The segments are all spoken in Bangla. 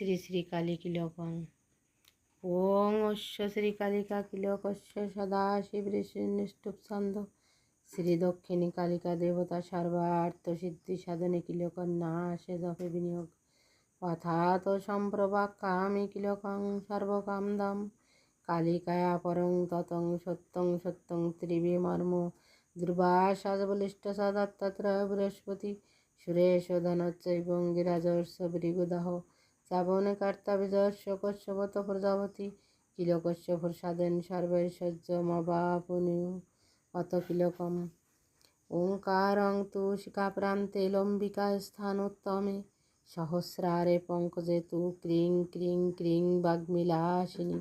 শ্রী শ্রী কালী কিলকং ওং অশ্ব শ্রী কালিকা কিলকস্য সদা শিবৃষ্ণিষ্টুপ ছন্দ শ্রী দক্ষিণী কালিকা দেবতা সর্বার্থ সিদ্ধি সাধনে কিলকন্যাসে জপে বিনিয়োগ অথাত সম্প্রভাক কামি কিলকং সর্বকামদাম কালিকায়া পরং ততং সত্যং সত্যং ত্রিবিমর্ম দুর্বাসাবলিষ্ট সদত্তত্র বৃহস্পতি সুরেশ ধনচ্চৈবং গিরাজস্য ভৃগুদাহ শ্রাবণে কর্তা বিজস্য কশ্যপত প্রজাপতি কিলকস্য প্রসাদেন সর্বৈশ্বর্যমবাপ্নুয়ু অত কিলকম ওঙ্কারং তু শিখাপ্রান্তে লম্বিকা স্থানোত্তমে সহস্রারে পঙ্কজে তু ক্রিং ক্রিং ক্রিং বাগ্মিলাসিনী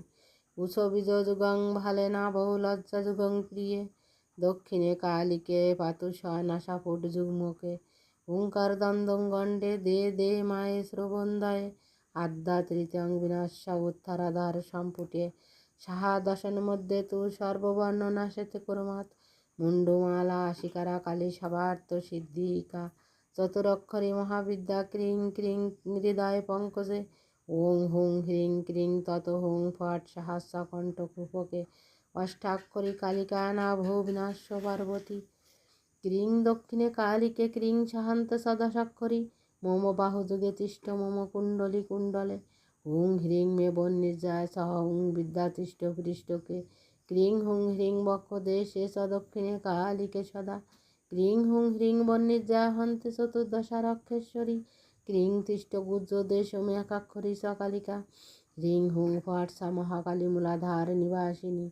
উৎসবীজযুগং ভালে নাভৌ লজ্জাযুগং প্রিয়ে দক্ষিণে কালিকে পাতুষ নাসাপুট যুগ্মকে ওঙ্কার দ্বন্দ্বং গণ্ডে দে দে মায়ে শ্রবন্দায়ে আদ্যা তৃতীয়ং বিনাশা উত্তরাধার সম্পুটে সাহা দশন মধ্যে তু সর্ববর্ণনাশেতে কুর্মাৎ মুন্ডমালা শিকারা কালী সবার্থ সিদ্ধিকা চতুরক্ষরী মহাবিদ্যা ক্রিং ক্রিং হৃদয় পঙ্কজে ওং হুং হ্রিং ক্রিং তত হুং ফট সাহাস্য কণ্ঠ কূপকে অষ্টাক্ষরী কালিকা নাভো বিনাশ্য পার্বতী ক্রিং দক্ষিণে কালিকে ক্রিং সাহান্ত সদাসাক্ষরী মম বাহুযুগে তিষ্ঠ মম কুণ্ডলী কুণ্ডলে হুং হ্রিং মে বন্নির্যায় সহ হুং বিদ্যাতিষ্ঠ পৃষ্ঠকে ক্রিং হুং হ্রিং বক্ষ দেশে স দক্ষিণে কালিকে সদা ক্রিং হুং হ্রিং বন্নির্যায় হন্তে চতুর্দশারক্ষেশ্বরী ক্রিং তিষ্ঠ গুজ্জ দেশ মে একাক্ষরী স কালিকা হ্রিং হুং ফট সা মহাকালী মূলাধার নিবাসিনী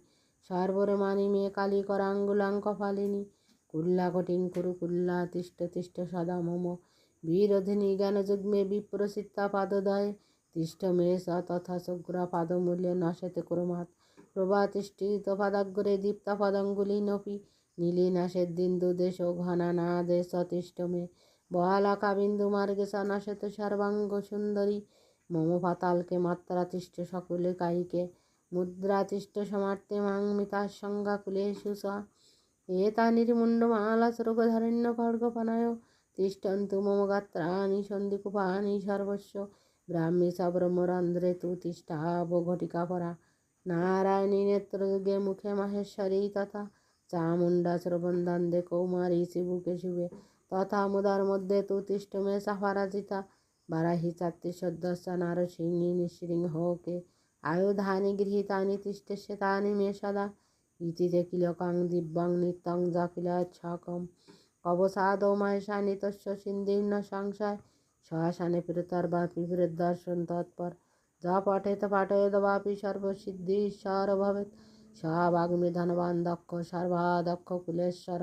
সর্বরমানি মে কালী कराङ्गुलां কপালিনী কুল্লাকটিং কুরু কুল্লা তিষ্ঠ তিষ্ঠ সদা মম বীরধিনী জ্ঞানযুগ্মে বিপ্রসিদ্ধা পাদদয়ে তিষ্ঠ মে স তথা সগ্রা পাদমূল্যে নাশেতে কুর্মাৎ প্রভাতিষ্ঠিত পাদাগ্রে দীপ্তা পদাঙ্গুলিনপি নীলিনাশেদ্দিন্দু দেশ ঘনানাদে স তিষ্ঠ মে বহালাকা বিন্দু মার্গে স নাশেতে সর্বাঙ্গ সুন্দরী মম পাতালকে মাত্রা তিষ্ঠ সকলে কায়িকে মুদ্রা তিষ্ঠ সমার্তে মাং মিতার সংজ্ঞাকুলেষু স এতা নির্মুণ্ডমালা স্বর্গধারণ্য খড়গপানায় তিষ্ঠন্তু মম গাত্রাণি সন্ধিকুপানি সর্বস্ব ব্রাহ্মী স ব্রহ্মরন্ধ্রে তু তিষ্ঠাব ঘটিকাপরা নারায়ণী নেত্রযুগে মুখে মাহেশ্বরী তথা চামুণ্ডা শ্রবণদান্দে কৌমারী শিবুকে শুভে তথা মুদার মধ্যে তু তিষ্ঠ মে সাফারাজিতা বারাহি চাত্তি সদ্যস্য নারসিংহী নৃসিংহকে আয়ুধানি গৃহীতানি তিষ্ঠস্য তানি মে সদা ইতিতে কিলকং দিব্যং নিত্যং যকিলচ্ছকম অবসাদৌ মহেশানি তস্য সিন্ধির্ন সংশয় শ্মশানে প্রেতর্বাপি প্রেতদর্শন তৎপর যা পঠেত পাঠয়েদ বাপি সর্বসিদ্ধিশ্বর ভবেৎ স বাগ্মী ধনবান দক্ষ সর্বাদক্ষ কুলেশ্বর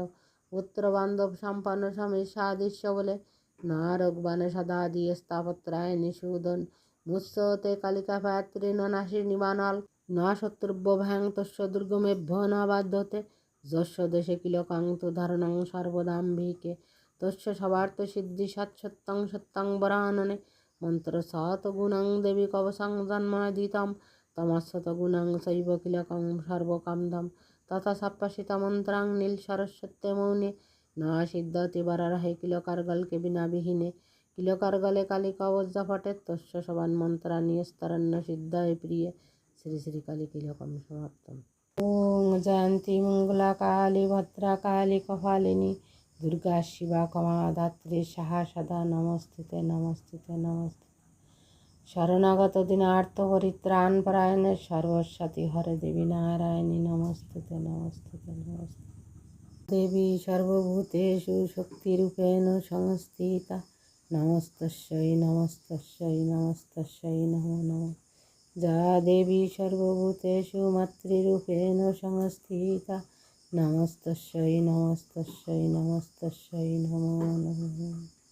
পুত্র বান্ধব সম্পন্ন সমেশাদিশ্য বলে নারকবানে সদা দিয়ে স্থাপত্রায় নিষূদন মুৎসতে কালিকা পাত্রী নাশী নিবানাল না শত্রুব্য ভ্যাং তস্য দুর্গমেভ্য না বাধ্যতে যস্য দেশে কিলকাং তু ধারণাং সর্বদাম্ভিকে তস্য সবার্থ সিদ্ধি সৎসত্যং সত্যং বরাননে মন্ত্র সত গুণং দেবী কবসং জন্মাদিতম তমস্যত গুণং শৈব কিলকং সর্বকামদম তথা সপ্পশিতা মন্ত্রাং নীল সরস্বত্যে মৌনে না সিদ্ধতি বরারহে কিলকার্গলকে বিনা বিহীনে কিলকার্গলে কালিকা অবজ্জা ফটে তস্য সবান মন্ত্রাণি স্তরণ্য সিদ্ধায় প্রিয়ে শ্রী শ্রী কালী কিলকম সমাপ্তম। ওং জয়ন্তী মঙ্গলা কালী ভদ্রা কালী কপালিনী দুর্গা শিবা ক্ষমা ধাত্রী সাহা সদা নমস্তুতে নমস্তুতে নমস্তুতে শরণাগত দীনার্থ পরিত্রাণ পরায়ণে সর্বস্বতী হরে দেবী নারায়ণী নমস্তুতে নমস্তুতে নমস্তুতে দেবী সর্বভূতেষু শক্তিরূপেণ সংস্থিতা নমস্তস্যৈ নমস্তস্যৈ নমস্তস্যৈ নমো নমঃ যা দেবী সর্বভূতেষু মাতৃরূপেণ সংস্থিতা নমস্তস্যৈ নমস্তস্যৈ নমস্তস্যৈ নমো নমঃ।